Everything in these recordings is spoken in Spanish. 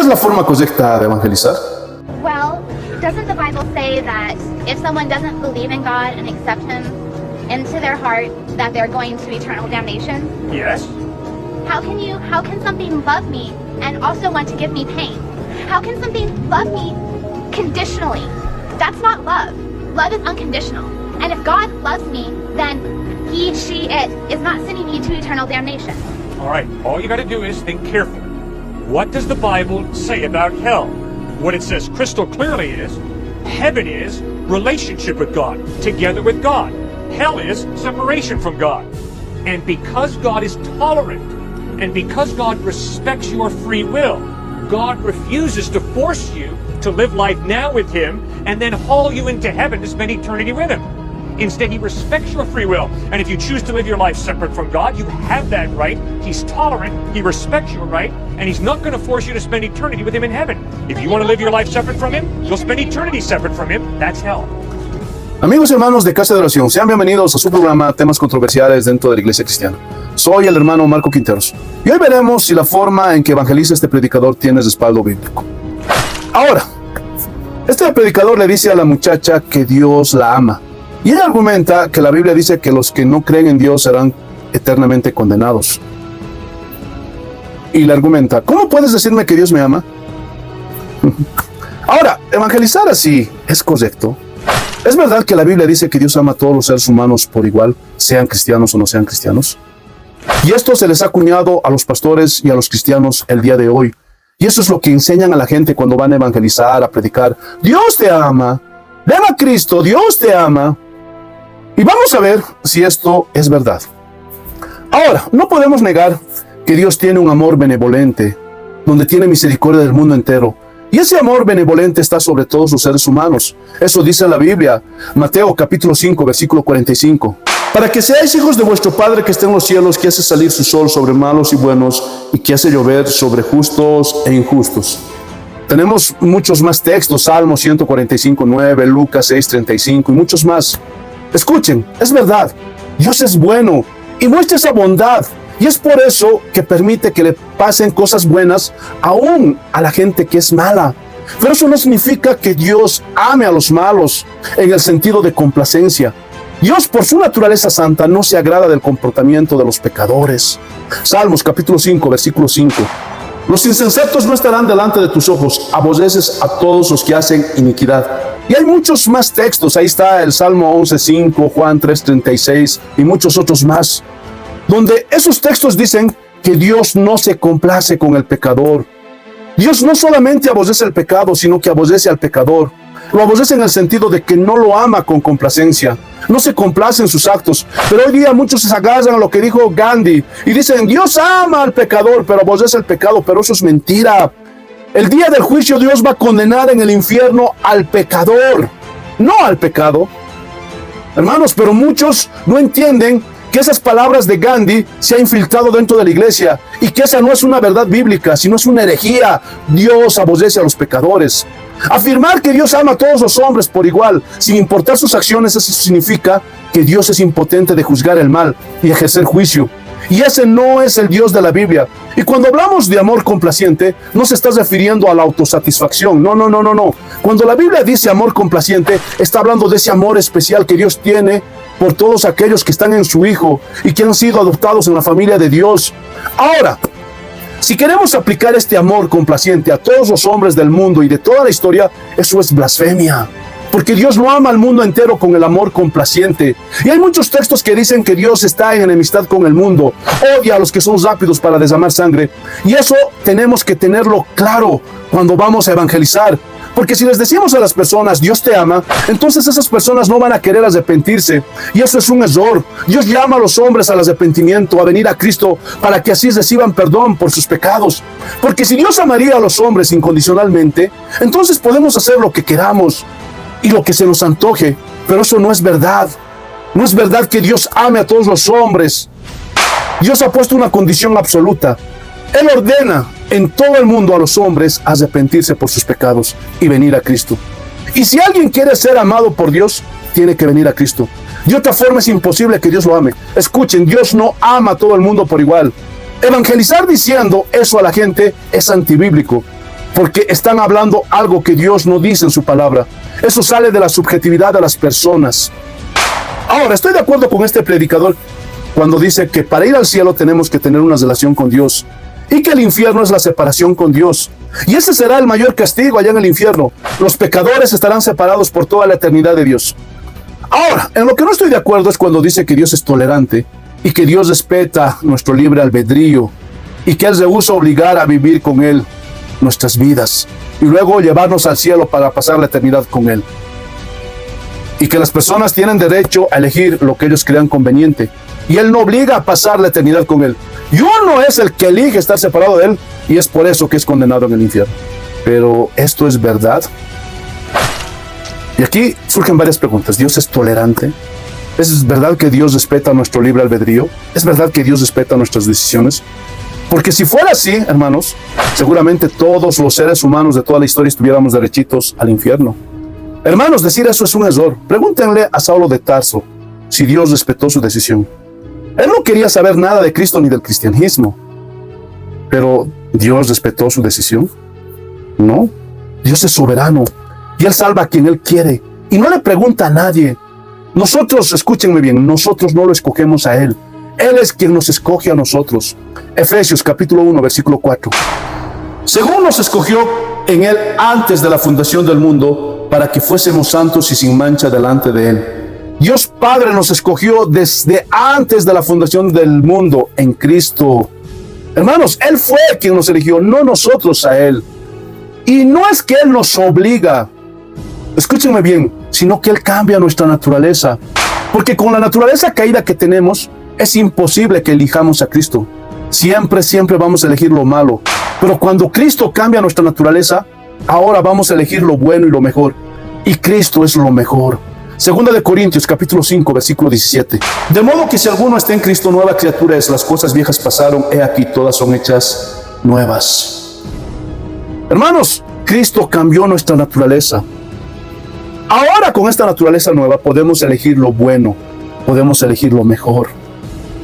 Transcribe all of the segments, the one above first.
es la forma correcta de evangelizar? Well, doesn't the Bible say that if someone doesn't believe in God and accept Him into their heart, that they're going to eternal damnation? Yes. How can something love me and also want to give me pain? How can something love me conditionally? That's not love. Love is unconditional. And if God loves me, then He, she, it is not sending me to eternal damnation. All right, all you got to do is think carefully. What does the Bible say about hell? What it says crystal clearly is, heaven is relationship with God, together with God. Hell is separation from God. And because God is tolerant, and because God respects your free will, God refuses to force you to live life now with Him and then haul you into heaven to spend eternity with Him. Instead, He respects your free will. And if you choose to live your life separate from God, you have that right. He's tolerant, He respects your right, and He's not going to force you to spend eternity with Him in heaven. If you want to live your life separate from Him, you'll spend eternity separate from Him. That's hell. Amigos y hermanos de Casa de Oración, sean bienvenidos a su programa Temas Controversiales dentro de la Iglesia Cristiana. Soy el hermano Marco Quinteros y hoy veremos si la forma en que evangeliza este predicador tiene respaldo bíblico. Ahora, este predicador le dice a la muchacha que Dios la ama y ella argumenta que la Biblia dice que los que no creen en Dios serán eternamente condenados. Y le argumenta, ¿cómo puedes decirme que Dios me ama? Ahora, evangelizar así es correcto. ¿Es verdad que la Biblia dice que Dios ama a todos los seres humanos por igual, sean cristianos o no sean cristianos? Y esto se les ha acuñado a los pastores y a los cristianos el día de hoy. Y eso es lo que enseñan a la gente cuando van a evangelizar, a predicar. Dios te ama. Ven a Cristo, Dios te ama. Y vamos a ver si esto es verdad. Ahora, no podemos negar que Dios tiene un amor benevolente, donde tiene misericordia del mundo entero. Y ese amor benevolente está sobre todos los seres humanos. Eso dice la Biblia, Mateo capítulo 5, versículo 45. Para que seáis hijos de vuestro Padre que está en los cielos, que hace salir su sol sobre malos y buenos, y que hace llover sobre justos e injustos. Tenemos muchos más textos, Salmo 145, 9, Lucas 6, 35 y muchos más. Escuchen, es verdad, Dios es bueno y muestra esa bondad. Y es por eso que permite que le pasen cosas buenas aún a la gente que es mala. Pero eso no significa que Dios ame a los malos en el sentido de complacencia. Dios, por su naturaleza santa, no se agrada del comportamiento de los pecadores. Salmos capítulo 5, versículo 5. Los insensatos no estarán delante de tus ojos, aborreces a todos los que hacen iniquidad. Y hay muchos más textos, ahí está el Salmo 11, 5, Juan 3, 36 y muchos otros más, donde esos textos dicen que Dios no se complace con el pecador. Dios no solamente aborrece el pecado, sino que aborrece al pecador. Lo aborrece en el sentido de que no lo ama con complacencia. No se complace en sus actos. Pero hoy día muchos se agarran a lo que dijo Gandhi y dicen, Dios ama al pecador, pero aborrece el pecado. Pero eso es mentira. El día del juicio Dios va a condenar en el infierno al pecador, no al pecado. Hermanos, pero muchos no entienden que esas palabras de Gandhi se han infiltrado dentro de la iglesia y que esa no es una verdad bíblica, sino es una herejía. Dios aborrece a los pecadores. Afirmar que Dios ama a todos los hombres por igual, sin importar sus acciones, eso significa que Dios es impotente de juzgar el mal y ejercer juicio. Y ese no es el Dios de la Biblia. Y cuando hablamos de amor complaciente, no se está refiriendo a la autosatisfacción. No. Cuando la Biblia dice amor complaciente, está hablando de ese amor especial que Dios tiene por todos aquellos que están en su Hijo y que han sido adoptados en la familia de Dios. Ahora, si queremos aplicar este amor complaciente a todos los hombres del mundo y de toda la historia, eso es blasfemia. Porque Dios no ama al mundo entero con el amor complaciente. Y hay muchos textos que dicen que Dios está en enemistad con el mundo, odia a los que son rápidos para derramar sangre. Y eso tenemos que tenerlo claro cuando vamos a evangelizar. Porque si les decimos a las personas, Dios te ama, entonces esas personas no van a querer arrepentirse. Y eso es un error. Dios llama a los hombres al arrepentimiento, a venir a Cristo, para que así reciban perdón por sus pecados. Porque si Dios amaría a los hombres incondicionalmente, entonces podemos hacer lo que queramos y lo que se nos antoje, pero eso no es verdad. No es verdad que Dios ame a todos los hombres. Dios ha puesto una condición absoluta. Él ordena en todo el mundo a los hombres arrepentirse por sus pecados y venir a Cristo. Y si alguien quiere ser amado por Dios, tiene que venir a Cristo. De otra forma es imposible que Dios lo ame. Escuchen, Dios no ama a todo el mundo por igual. Evangelizar diciendo eso a la gente es antibíblico. porque están hablando algo que Dios no dice en su palabra. Eso sale de la subjetividad de las personas. Ahora, estoy de acuerdo con este predicador cuando dice que para ir al cielo tenemos que tener una relación con Dios y que el infierno es la separación con Dios. Y ese será el mayor castigo allá en el infierno. Los pecadores estarán separados por toda la eternidad de Dios. Ahora, en lo que no estoy de acuerdo es cuando dice que Dios es tolerante y que Dios respeta nuestro libre albedrío y que Él rehúsa obligar a vivir con Él nuestras vidas y luego llevarnos al cielo para pasar la eternidad con Él. Y que las personas tienen derecho a elegir lo que ellos crean conveniente. Y Él no obliga a pasar la eternidad con Él. Y uno es el que elige estar separado de Él y es por eso que es condenado en el infierno. Pero, ¿esto es verdad? Y aquí surgen varias preguntas. ¿Dios es tolerante? ¿Es verdad que Dios respeta nuestro libre albedrío? ¿Es verdad que Dios respeta nuestras decisiones? Porque si fuera así, hermanos, seguramente todos los seres humanos de toda la historia estuviéramos derechitos al infierno. Hermanos, decir eso es un error. Pregúntenle a Saulo de Tarso si Dios respetó su decisión. Él no quería saber nada de Cristo ni del cristianismo. Pero, ¿Dios respetó su decisión? No. Dios es soberano y Él salva a quien Él quiere y no le pregunta a nadie. Nosotros, escúchenme bien, nosotros no lo escogemos a Él. Él es quien nos escoge a nosotros. Efesios capítulo 1, versículo 4. Según nos escogió en Él antes de la fundación del mundo, para que fuésemos santos y sin mancha delante de Él. Dios Padre nos escogió desde antes de la fundación del mundo en Cristo. Hermanos, Él fue quien nos eligió, no nosotros a Él. Y no es que Él nos obliga, escúchenme bien, sino que Él cambia nuestra naturaleza. Porque con la naturaleza caída que tenemos, es imposible que elijamos a Cristo. Siempre vamos a elegir lo malo. Pero cuando Cristo cambia nuestra naturaleza, ahora vamos a elegir lo bueno y lo mejor. Y Cristo es lo mejor. Segunda de Corintios, capítulo 5, versículo 17. De modo que si alguno está en Cristo, nueva criatura es. Las cosas viejas pasaron, he aquí, todas son hechas nuevas. Hermanos, Cristo cambió nuestra naturaleza. Ahora con esta naturaleza nueva podemos elegir lo bueno, podemos elegir lo mejor.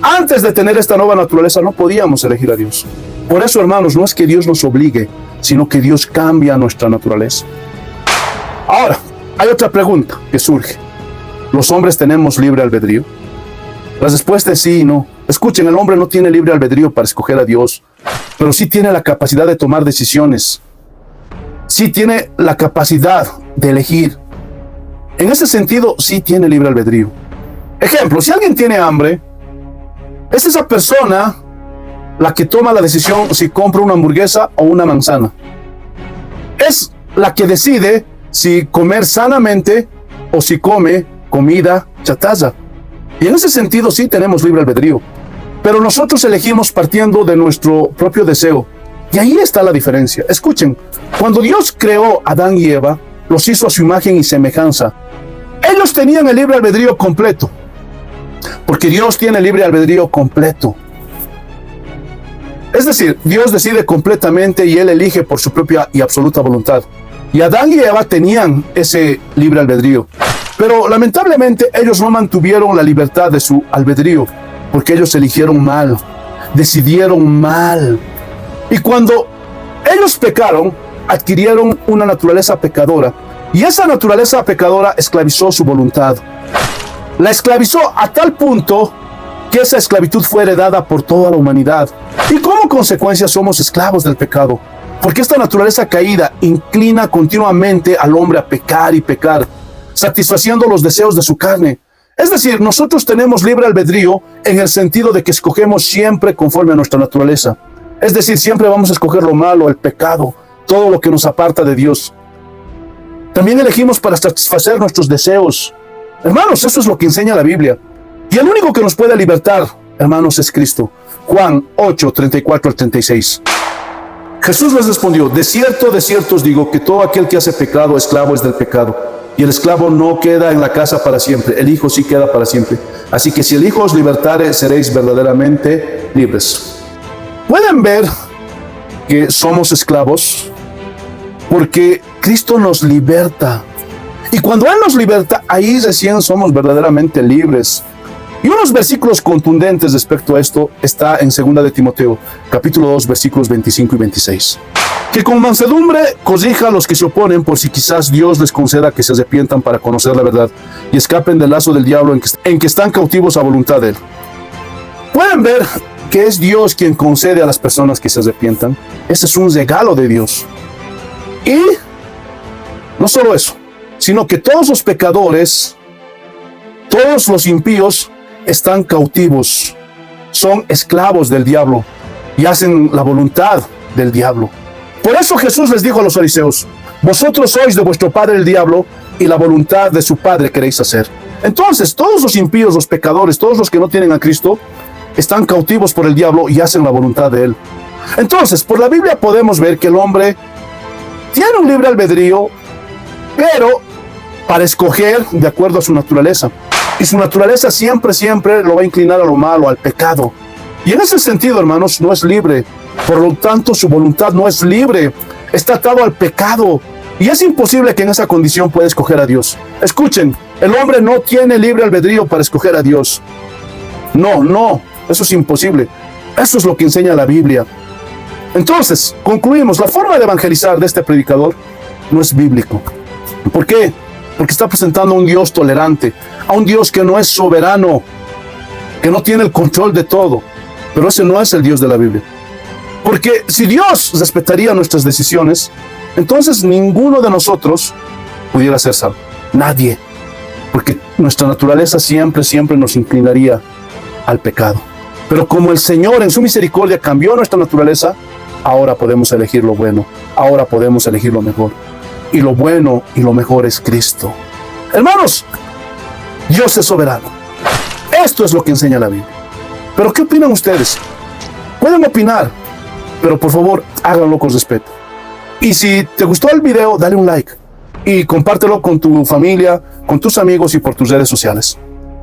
Antes de tener esta nueva naturaleza no podíamos elegir a Dios. Por eso, hermanos, no es que Dios nos obligue, sino que Dios cambia nuestra naturaleza. Ahora, hay otra pregunta que surge. ¿Los hombres tenemos libre albedrío? La respuesta es sí y no. Escuchen, el hombre no tiene libre albedrío para escoger a Dios, pero sí tiene la capacidad de tomar decisiones. Sí tiene la capacidad de elegir. En ese sentido, sí tiene libre albedrío. Ejemplo, si alguien tiene hambre, es esa persona la que toma la decisión si compra una hamburguesa o una manzana. Es la que decide si comer sanamente o si come comida chatarra. Y en ese sentido sí tenemos libre albedrío. Pero nosotros elegimos partiendo de nuestro propio deseo. Y ahí está la diferencia. Escuchen, cuando Dios creó a Adán y Eva, los hizo a su imagen y semejanza. Ellos tenían el libre albedrío completo. Porque Dios tiene libre albedrío completo. Es decir, Dios decide completamente y Él elige por su propia y absoluta voluntad. Y Adán y Eva tenían ese libre albedrío. Pero lamentablemente ellos no mantuvieron la libertad de su albedrío, porque ellos eligieron mal, decidieron mal. Y cuando ellos pecaron, adquirieron una naturaleza pecadora. Y esa naturaleza pecadora esclavizó su voluntad. La esclavizó a tal punto que esa esclavitud fue heredada por toda la humanidad. Y como consecuencia somos esclavos del pecado. Porque esta naturaleza caída inclina continuamente al hombre a pecar y pecar, satisfaciendo los deseos de su carne. Es decir, nosotros tenemos libre albedrío en el sentido de que escogemos siempre conforme a nuestra naturaleza. Es decir, siempre vamos a escoger lo malo, el pecado, todo lo que nos aparta de Dios. También elegimos para satisfacer nuestros deseos. Hermanos, eso es lo que enseña la Biblia. Y el único que nos puede libertar, hermanos, es Cristo. Juan 8, 34 al 36. Jesús les respondió: de cierto os digo que todo aquel que hace pecado, esclavo es del pecado. Y el esclavo no queda en la casa para siempre, el Hijo sí queda para siempre. Así que si el Hijo os libertare, seréis verdaderamente libres. ¿Pueden ver que somos esclavos? Porque Cristo nos liberta. Y cuando Él nos liberta, ahí recién somos verdaderamente libres. Y unos versículos contundentes respecto a esto está en 2 de Timoteo, capítulo 2, versículos 25 y 26. Que con mansedumbre corrija a los que se oponen, por si quizás Dios les conceda que se arrepientan para conocer la verdad y escapen del lazo del diablo en que están cautivos a voluntad de él. Pueden ver que es Dios quien concede a las personas que se arrepientan. Ese es un regalo de Dios. Y no solo eso, sino que todos los pecadores, todos los impíos, están cautivos, son esclavos del diablo y hacen la voluntad del diablo. Por eso Jesús les dijo a los fariseos: vosotros sois de vuestro padre el diablo y la voluntad de su padre queréis hacer. Entonces todos los impíos, los pecadores, todos los que no tienen a Cristo, están cautivos por el diablo y hacen la voluntad de él. Entonces, por la Biblia podemos ver que el hombre tiene un libre albedrío, pero para escoger de acuerdo a su naturaleza. Y su naturaleza siempre lo va a inclinar a lo malo, al pecado. Y en ese sentido, hermanos, no es libre. Por lo tanto, su voluntad no es libre. Está atado al pecado. Y es imposible que en esa condición pueda escoger a Dios. Escuchen, el hombre no tiene libre albedrío para escoger a Dios. No, eso es imposible. Eso es lo que enseña la Biblia. Entonces, concluimos, la forma de evangelizar de este predicador no es bíblico. ¿Por qué? Porque está presentando a un Dios tolerante, a un Dios que no es soberano, que no tiene el control de todo. Pero ese no es el Dios de la Biblia. Porque si Dios respetaría nuestras decisiones, entonces ninguno de nosotros pudiera ser salvo. Nadie. Porque nuestra naturaleza siempre nos inclinaría al pecado. Pero como el Señor en su misericordia cambió nuestra naturaleza, ahora podemos elegir lo bueno, ahora podemos elegir lo mejor. Y lo bueno y lo mejor es Cristo. Hermanos, Dios es soberano. Esto es lo que enseña la Biblia. Pero ¿qué opinan ustedes? Pueden opinar, pero por favor háganlo con respeto. Y si te gustó el video, dale un like y compártelo con tu familia, con tus amigos y por tus redes sociales.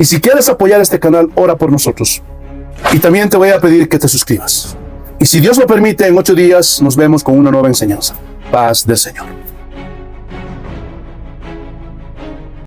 Y si quieres apoyar este canal, ora por nosotros. Y también te voy a pedir que te suscribas. Y si Dios lo permite, en 8 días nos vemos con una nueva enseñanza. Paz del Señor.